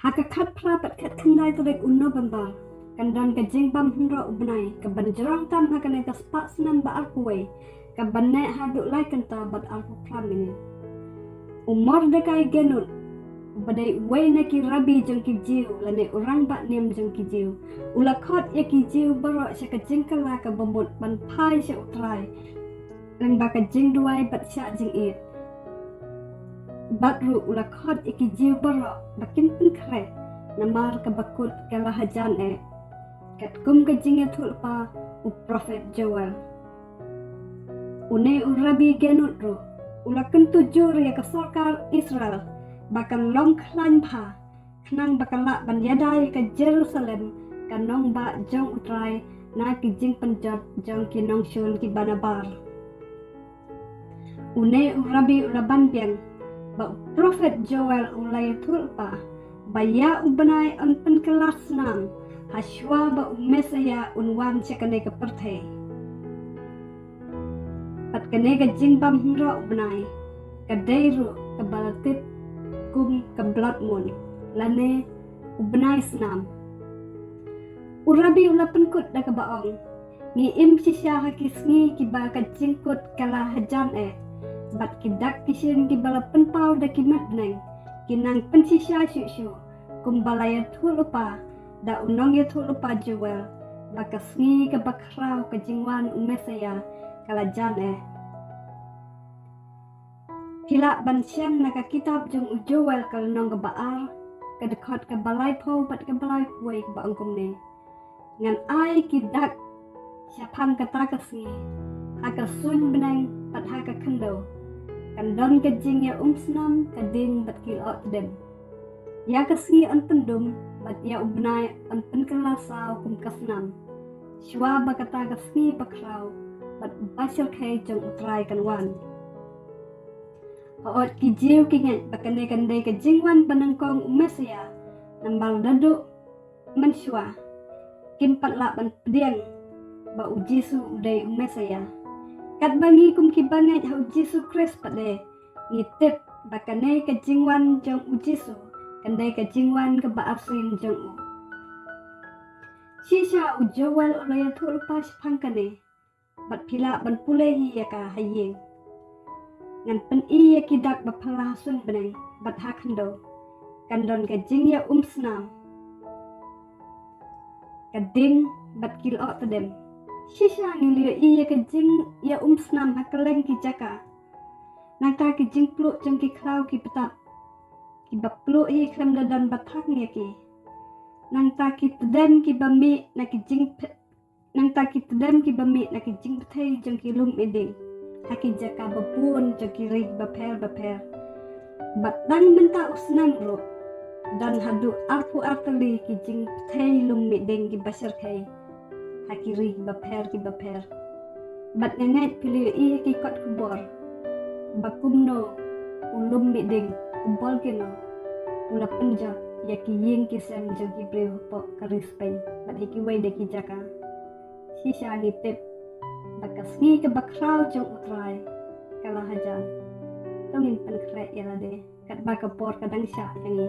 Haka kat prapat kat kendai tulik unno bambal. Kandan ka jingbam henro ubnai ka banjerang tam haka ne ka spak senam ba alkuwe ka banne haduk lai kenta bat alku pramini. Umur dekai genut badai way na ki rabi jeng Ki Jiw lane orang bak niam jeng Ki Jiw. Ula khot ya Ki Jiw barok sya ka jingkala ka bambut ban phai sya U Trai. Rangbah ka jing duai bat sya jing it. Batru ula khot ya Ki Jiw barok bakin pun kre namar ka bakut kala hajan kat kum ka jing ya tulpa u Prophet Joel. Une u rabi genut ru ula kyntu jur ya ka sarkar Israel bakal long klan pha knang bakala ban yadai ka Jerusalem ka nong ba jong U Trai na ki jing panjat jong ki nong shun ki banabar. Une u rabi ula banbiang ba Prophet Joel ulai tulpa baya u banai on pen kelas nam haswa ba u mesaya unwan chakane ka perthe pat kane ka jingbam hro banai ka deiru ka balatip kum ka blood moon lane u banai snam urabi ula penkut da ka baong ni im sisya ha kisngi ki ba ka jingkut kala hajan bat kidak kisin ki bala penpau da ki matneng kinang pensisya syu kum balaya thulupa da unong ya thulupa Joel bakasngi ka bakrau ka jingwan umesaya kala jan Hila ban siang na ka kitab jong u Joel kal nong ka baar ka dekot ka balai po bat ka balai kuway ka baang kumne ngan ay kidak siapang kata kasngi haka sun benang pat haka kendo kandon ka jing ya snam ka ding bat kilot dem ya kasngi an pendum bat ya ubnai an pen kelasau kum kasnam shwa ba kata kasngi bakrau bat basil kay jong U Trai kanwan Hoot Ki Jiw kingat bakandai-kandai ka jingwan panangkong umesya nambal daduk manswa kimpat laban pediang ba u Jisu uday umesya kat bangi kum ki bangai ha Jisu Kris pade ngitip bakane ka jingwan jong u Jisu kandai ka jingwan ka baarsin jong u sisya u Joel ulaya tulpa pangkane bat pila ban pulehi ya ka hayeng ngan pen iya kidak bapala sun benang bat hakendo kandon ka jing ya snam kading bat kilot tedem sisya ngilio iya ka jing ya snam hakeleng ki jaka nangta ki jing pluk jong ki klau ki petap ki bapluk hi krem dadan bathak ya ki nangta ki tedem ki bami na ki jing nangta ki tedem ki bami na ki jing pethai jong ki lum eding haki jaka bapun jaki rig baper batang menta usnam ro dan hadu arpu artali ki jing thai lum mideng ki basar khai haki rig baper bat ngangat pilih i ki kot kubor bakumno ulum mideng kumbol kino ula penjak yaki ying ki sem jagi breu po karispai bat hiki wai de ki jaka sisa ngitip bakasngi ke bakrau jong U Trai kala hajan tongin pen krek ya lade kat bakapor kadang syak yangi